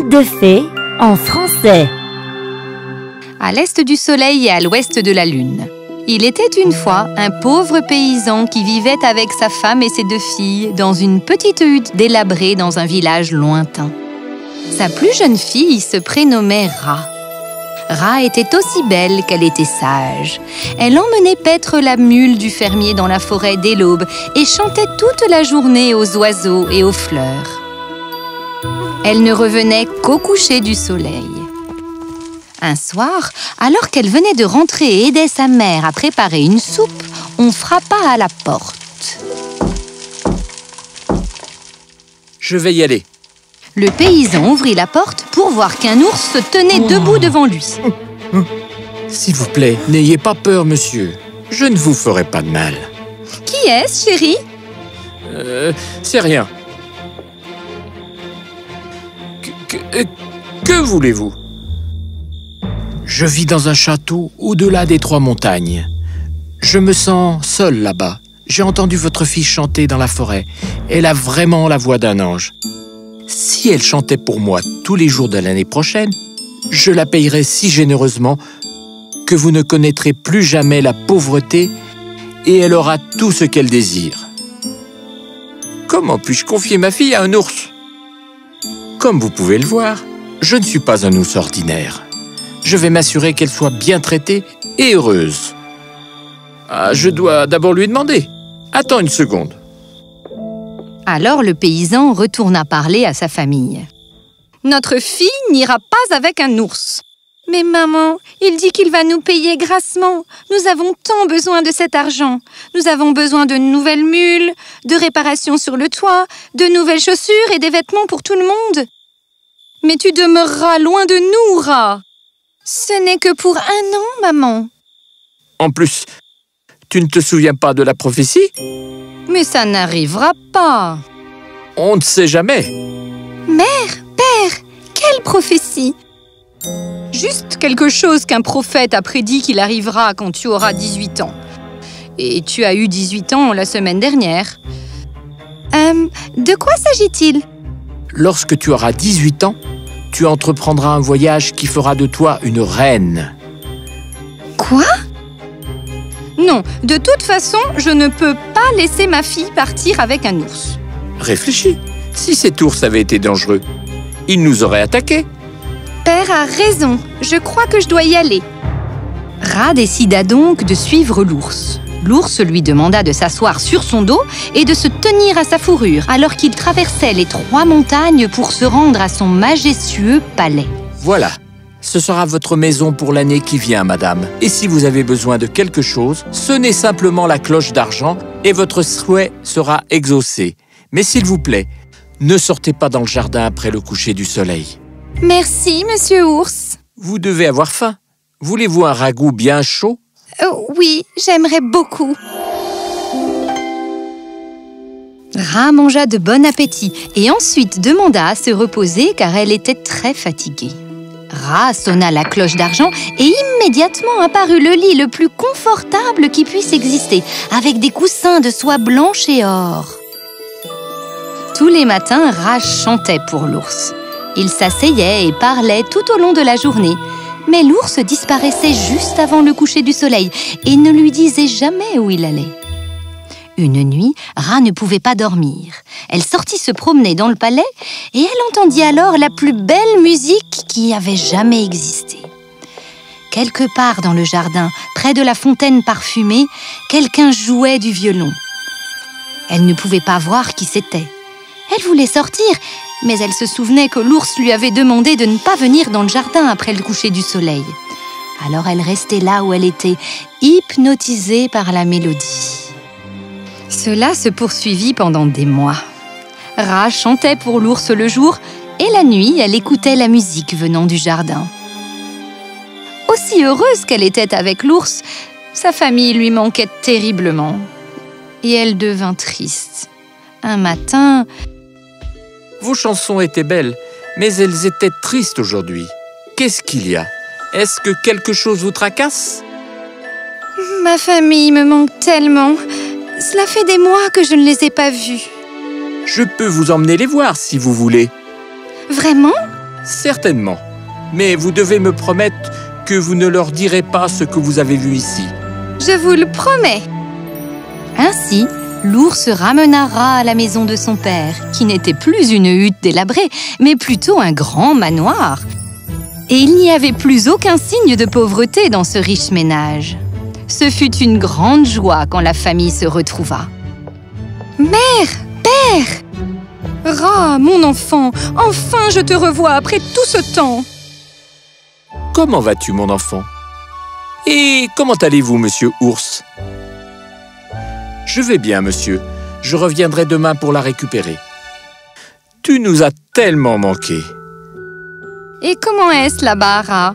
Conte de fées en français. À l'est du soleil et à l'ouest de la lune, il était une fois un pauvre paysan qui vivait avec sa femme et ses 2 filles dans une petite hutte délabrée dans un village lointain. Sa plus jeune fille se prénommait Ra. Ra était aussi belle qu'elle était sage. Elle emmenait paître la mule du fermier dans la forêt dès l'aube et chantait toute la journée aux oiseaux et aux fleurs. Elle ne revenait qu'au coucher du soleil. Un soir, alors qu'elle venait de rentrer et aidait sa mère à préparer une soupe, on frappa à la porte. Je vais y aller. Le paysan ouvrit la porte pour voir qu'un ours se tenait debout devant lui. S'il vous plaît, n'ayez pas peur, monsieur. Je ne vous ferai pas de mal. Qui est-ce, chérie? C'est rien. Que voulez-vous? Je vis dans un château au-delà des 3 montagnes. Je me sens seul là-bas. J'ai entendu votre fille chanter dans la forêt. Elle a vraiment la voix d'un ange. Si elle chantait pour moi tous les jours de l'année prochaine, je la payerais si généreusement que vous ne connaîtrez plus jamais la pauvreté et elle aura tout ce qu'elle désire. Comment puis-je confier ma fille à un ours? Comme vous pouvez le voir, je ne suis pas un ours ordinaire. Je vais m'assurer qu'elle soit bien traitée et heureuse. Ah, je dois d'abord lui demander. Attends une seconde. Alors le paysan retourna parler à sa famille. Notre fille n'ira pas avec un ours. Mais maman, il dit qu'il va nous payer grassement. Nous avons tant besoin de cet argent. Nous avons besoin de nouvelles mules, de réparations sur le toit, de nouvelles chaussures et des vêtements pour tout le monde. Mais tu demeureras loin de nous, Ra. Ce n'est que pour 1 an, maman. En plus, tu ne te souviens pas de la prophétie? Mais ça n'arrivera pas. On ne sait jamais. Mère, père, quelle prophétie? Juste quelque chose qu'un prophète a prédit qu'il arrivera quand tu auras 18 ans. Et tu as eu 18 ans la semaine dernière. De quoi s'agit-il? Lorsque tu auras 18 ans, tu entreprendras un voyage qui fera de toi une reine. Quoi? Non, de toute façon, je ne peux pas laisser ma fille partir avec un ours. Réfléchis. Si cet ours avait été dangereux, il nous aurait attaqués. Père a raison. Je crois que je dois y aller. Ra décida donc de suivre l'ours. L'ours lui demanda de s'asseoir sur son dos et de se tenir à sa fourrure alors qu'il traversait les 3 montagnes pour se rendre à son majestueux palais. Voilà. Ce sera votre maison pour l'année qui vient, madame. Et si vous avez besoin de quelque chose, sonnez simplement la cloche d'argent et votre souhait sera exaucé. Mais s'il vous plaît, ne sortez pas dans le jardin après le coucher du soleil. Merci, monsieur ours. Vous devez avoir faim. Voulez-vous un ragoût bien chaud? Oui, j'aimerais beaucoup. Ra mangea de bon appétit et ensuite demanda à se reposer car elle était très fatiguée. Ra sonna la cloche d'argent et immédiatement apparut le lit le plus confortable qui puisse exister, avec des coussins de soie blanche et or. Tous les matins, Ra chantait pour l'ours. Il s'asseyait et parlait tout au long de la journée. Mais l'ours disparaissait juste avant le coucher du soleil et ne lui disait jamais où il allait. Une nuit, Ra ne pouvait pas dormir. Elle sortit se promener dans le palais et elle entendit alors la plus belle musique qui avait jamais existé. Quelque part dans le jardin, près de la fontaine parfumée, quelqu'un jouait du violon. Elle ne pouvait pas voir qui c'était. Elle voulait sortir, mais elle se souvenait que l'ours lui avait demandé de ne pas venir dans le jardin après le coucher du soleil. Alors elle restait là où elle était, hypnotisée par la mélodie. Cela se poursuivit pendant des mois. Ra chantait pour l'ours le jour et la nuit, elle écoutait la musique venant du jardin. Aussi heureuse qu'elle était avec l'ours, sa famille lui manquait terriblement. Et elle devint triste. Un matin... Vos chansons étaient belles, mais elles étaient tristes aujourd'hui. Qu'est-ce qu'il y a? Est-ce que quelque chose vous tracasse? Ma famille me manque tellement. Cela fait des mois que je ne les ai pas vus. Je peux vous emmener les voir si vous voulez. Vraiment? Certainement. Mais vous devez me promettre que vous ne leur direz pas ce que vous avez vu ici. Je vous le promets. Ainsi, l'ours ramena Ra à la maison de son père, qui n'était plus une hutte délabrée, mais plutôt un grand manoir. Et il n'y avait plus aucun signe de pauvreté dans ce riche ménage. Ce fut une grande joie quand la famille se retrouva. « Mère, père !»« Ra, mon enfant, enfin je te revois après tout ce temps !»« Comment vas-tu, mon enfant? Et comment allez-vous, monsieur Ours? » « Je vais bien, monsieur. Je reviendrai demain pour la récupérer. Tu nous as tellement manqué. » « Et comment est-ce là-bas, Ra?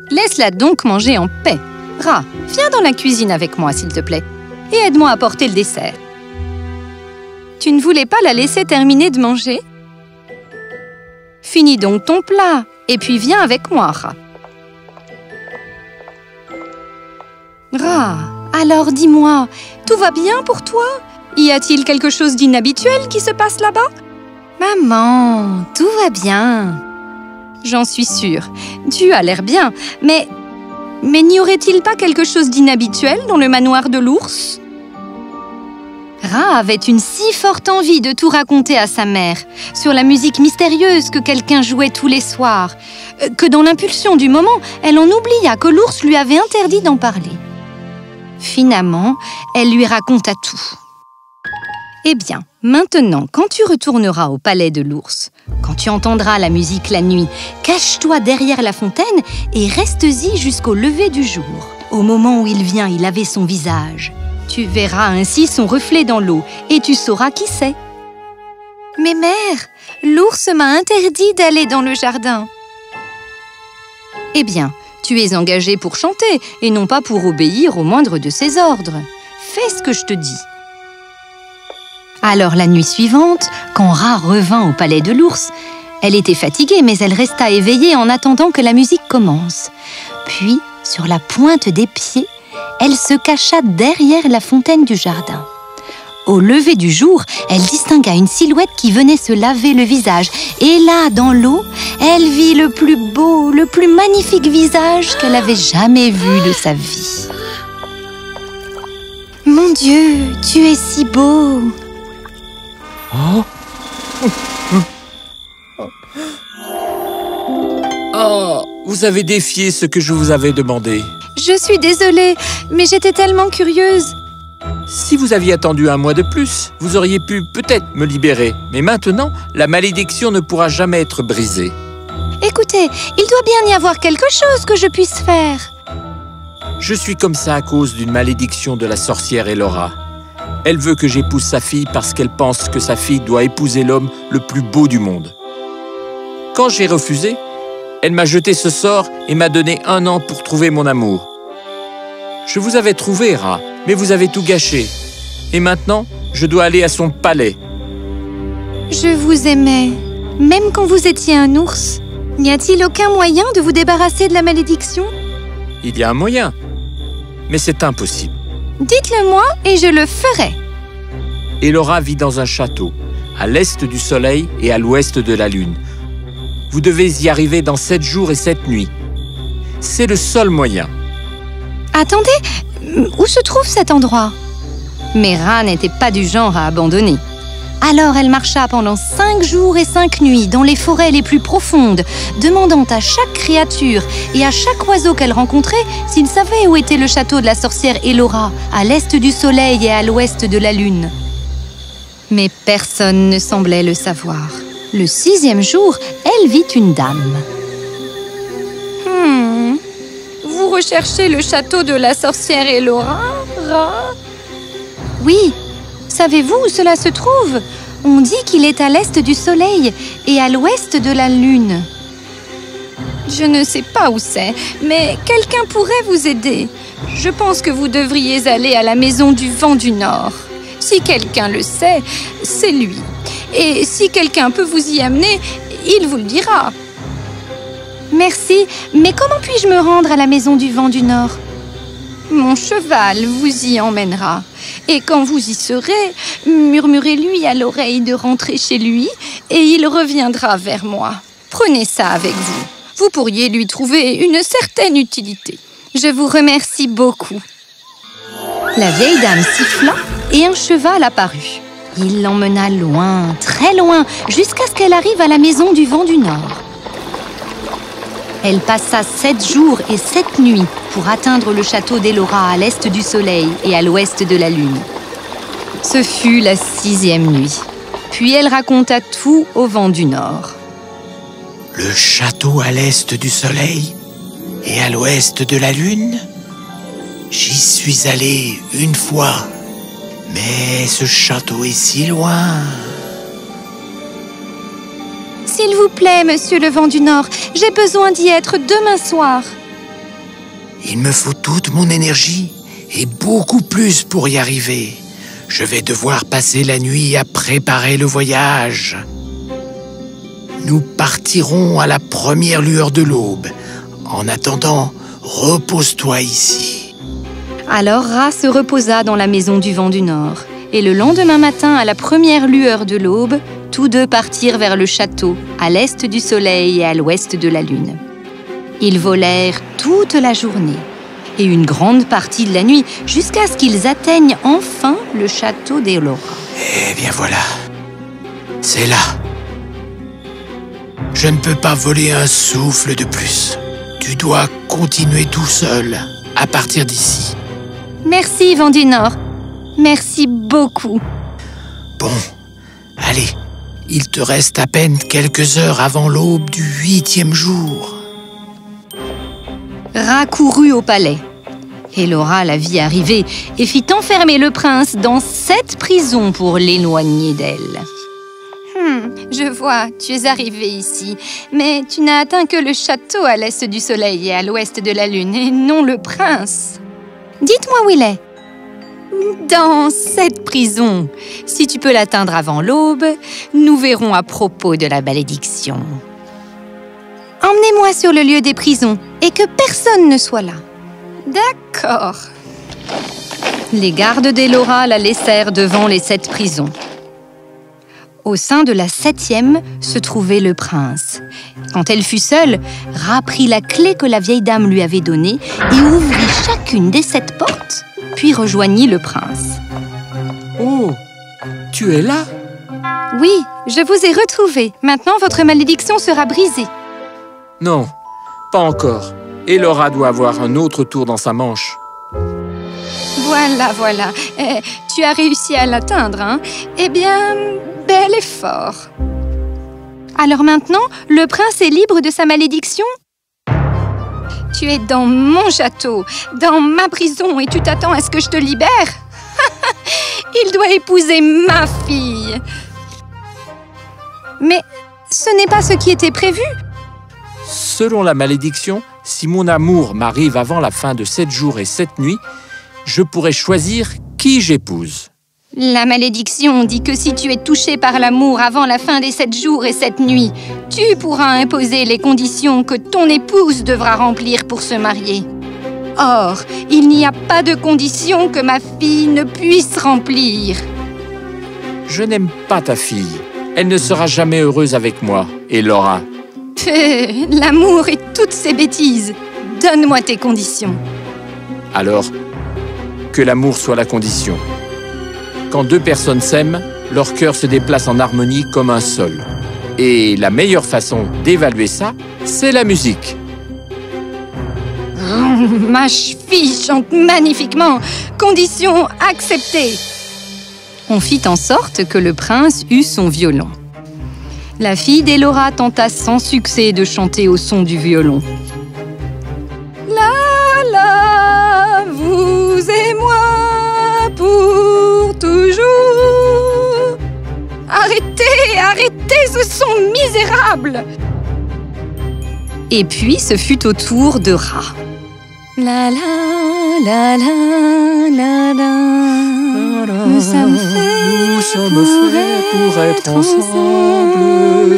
Laisse-la donc manger en paix. Ra, viens dans la cuisine avec moi, s'il te plaît, et aide-moi à porter le dessert. Tu ne voulais pas la laisser terminer de manger? Finis donc ton plat, et puis viens avec moi, Ra. Ra, alors dis-moi, tout va bien pour toi? Y a-t-il quelque chose d'inhabituel qui se passe là-bas? Maman, tout va bien. J'en suis sûre. Tu as l'air bien, mais n'y aurait-il pas quelque chose d'inhabituel dans le manoir de l'ours? Ra avait une si forte envie de tout raconter à sa mère sur la musique mystérieuse que quelqu'un jouait tous les soirs, que dans l'impulsion du moment, elle en oublia que l'ours lui avait interdit d'en parler. Finalement, elle lui raconta tout. Eh bien, maintenant, quand tu retourneras au palais de l'ours, quand tu entendras la musique la nuit, cache-toi derrière la fontaine et reste-y jusqu'au lever du jour. Au moment où il vient y laver son visage, tu verras ainsi son reflet dans l'eau et tu sauras qui c'est. Mais mère, l'ours m'a interdit d'aller dans le jardin. Eh bien, tu es engagée pour chanter et non pas pour obéir au moindre de ses ordres. Fais ce que je te dis. Alors la nuit suivante, quand Ra revint au palais de l'ours, elle était fatiguée, mais elle resta éveillée en attendant que la musique commence. Puis, sur la pointe des pieds, elle se cacha derrière la fontaine du jardin. Au lever du jour, elle distingua une silhouette qui venait se laver le visage. Et là, dans l'eau, elle vit le plus beau, le plus magnifique visage qu'elle avait jamais vu de sa vie. « Mon Dieu, tu es si beau !» Oh. Oh, vous avez défié ce que je vous avais demandé. Je suis désolée, mais j'étais tellement curieuse. Si vous aviez attendu un mois de plus, vous auriez pu peut-être me libérer. Mais maintenant, la malédiction ne pourra jamais être brisée. Écoutez, il doit bien y avoir quelque chose que je puisse faire. Je suis comme ça à cause d'une malédiction de la sorcière Elora. Elle veut que j'épouse sa fille parce qu'elle pense que sa fille doit épouser l'homme le plus beau du monde. Quand j'ai refusé, elle m'a jeté ce sort et m'a donné 1 an pour trouver mon amour. Je vous avais trouvé, Ra, mais vous avez tout gâché. Et maintenant, je dois aller à son palais. Je vous aimais, même quand vous étiez un ours. N'y a-t-il aucun moyen de vous débarrasser de la malédiction? Il y a un moyen, mais c'est impossible. Dites-le-moi et je le ferai. Elora vit dans un château, à l'est du soleil et à l'ouest de la lune. Vous devez y arriver dans 7 jours et 7 nuits. C'est le seul moyen. Attendez, où se trouve cet endroit? Mais Ra n'était pas du genre à abandonner. Alors elle marcha pendant 5 jours et 5 nuits dans les forêts les plus profondes, demandant à chaque créature et à chaque oiseau qu'elle rencontrait s'ils savaient où était le château de la sorcière Elora, à l'est du soleil et à l'ouest de la lune. Mais personne ne semblait le savoir. Le 6e jour, elle vit une dame. Vous recherchez le château de la sorcière Elora, Ra? Oui. Savez-vous où cela se trouve? On dit qu'il est à l'est du soleil et à l'ouest de la lune. Je ne sais pas où c'est, mais quelqu'un pourrait vous aider. Je pense que vous devriez aller à la maison du vent du Nord. Si quelqu'un le sait, c'est lui. Et si quelqu'un peut vous y amener, il vous le dira. Merci, mais comment puis-je me rendre à la maison du vent du Nord? Mon cheval vous y emmènera. Et quand vous y serez, murmurez-lui à l'oreille de rentrer chez lui et il reviendra vers moi. Prenez ça avec vous. Vous pourriez lui trouver une certaine utilité. Je vous remercie beaucoup. » La vieille dame siffla et un cheval apparut. Il l'emmena loin, très loin, jusqu'à ce qu'elle arrive à la maison du vent du Nord. Elle passa 7 jours et 7 nuits pour atteindre le château d'Elora à l'est du soleil et à l'ouest de la lune. Ce fut la 6e nuit. Puis elle raconta tout au vent du Nord. Le château à l'est du soleil et à l'ouest de la lune? J'y suis allé une fois, mais ce château est si loin. S'il vous plaît, monsieur le vent du Nord, j'ai besoin d'y être demain soir. Il me faut toute mon énergie et beaucoup plus pour y arriver. Je vais devoir passer la nuit à préparer le voyage. Nous partirons à la première lueur de l'aube. En attendant, repose-toi ici. Alors Ra se reposa dans la maison du vent du Nord. Et le lendemain matin, à la première lueur de l'aube, tous deux partirent vers le château, à l'est du soleil et à l'ouest de la lune. Ils volèrent toute la journée et une grande partie de la nuit, jusqu'à ce qu'ils atteignent enfin le château d'Elora. Eh bien voilà, c'est là. Je ne peux pas voler un souffle de plus. Tu dois continuer tout seul, à partir d'ici. Merci, vent du Nord. Merci beaucoup. Bon, allez, il te reste à peine quelques heures avant l'aube du 8e jour. Ra courut au palais. Elora la vit arriver et fit enfermer le prince dans 7 prisons pour l'éloigner d'elle. Je vois, tu es arrivé ici, mais tu n'as atteint que le château à l'est du soleil et à l'ouest de la lune, et non le prince. Dites-moi où il est. Dans 7 prisons. Si tu peux l'atteindre avant l'aube, nous verrons à propos de la malédiction. Emmenez-moi sur le lieu des prisons et que personne ne soit là. D'accord. Les gardes d'Elora la laissèrent devant les 7 prisons. Au sein de la 7e se trouvait le prince. Quand elle fut seule, Ra prit la clé que la vieille dame lui avait donnée et ouvrit chacune des 7 portes, puis rejoignit le prince. Oh, tu es là? Oui, je vous ai retrouvé. Maintenant, votre malédiction sera brisée. Non, pas encore. Elora doit avoir un autre tour dans sa manche. Voilà. Tu as réussi à l'atteindre, hein? Eh bien, bel effort. Alors maintenant, le prince est libre de sa malédiction? Tu es dans mon château, dans ma prison, et tu t'attends à ce que je te libère? Il doit épouser ma fille. Mais ce n'est pas ce qui était prévu. Selon la malédiction, si mon amour m'arrive avant la fin de 7 jours et 7 nuits, je pourrais choisir qui j'épouse. La malédiction dit que si tu es touché par l'amour avant la fin des 7 jours et 7 nuits, tu pourras imposer les conditions que ton épouse devra remplir pour se marier. Or, il n'y a pas de conditions que ma fille ne puisse remplir. Je n'aime pas ta fille. Elle ne sera jamais heureuse avec moi, Elora. L'amour et toutes ces bêtises. Donne-moi tes conditions. Alors, que l'amour soit la condition. Quand 2 personnes s'aiment, leur cœur se déplace en harmonie comme un seul. Et la meilleure façon d'évaluer ça, c'est la musique. Ma fille chante magnifiquement. Condition acceptée. On fit en sorte que le prince eut son violon. La fille d'Elora tenta sans succès de chanter au son du violon. La, vous et moi pour toujours. Arrêtez ce son misérable. Et puis ce fut au tour de Ra. La la la la la la. Nous sommes faits pour être ensemble.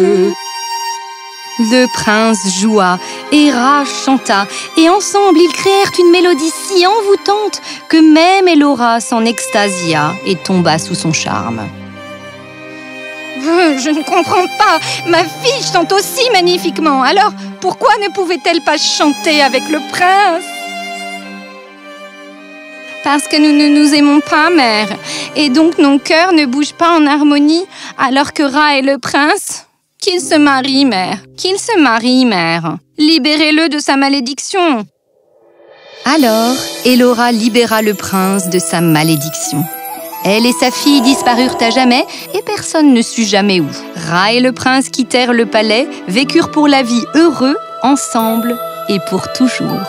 Le prince joua et Ra chanta, et ensemble ils créèrent une mélodie si envoûtante que même Elora s'en extasia et tomba sous son charme. Je ne comprends pas. Ma fille chante aussi magnifiquement. Alors, pourquoi ne pouvait-elle pas chanter avec le prince? Parce que nous ne nous aimons pas, mère. Et donc, nos cœurs ne bougent pas en harmonie, alors que Ra est le prince. Qu'il se marie, mère. Qu'il se marie, mère. Libérez-le de sa malédiction. Alors, Elora libéra le prince de sa malédiction. Elle et sa fille disparurent à jamais et personne ne sut jamais où. Ra et le prince quittèrent le palais, vécurent pour la vie heureux, ensemble et pour toujours.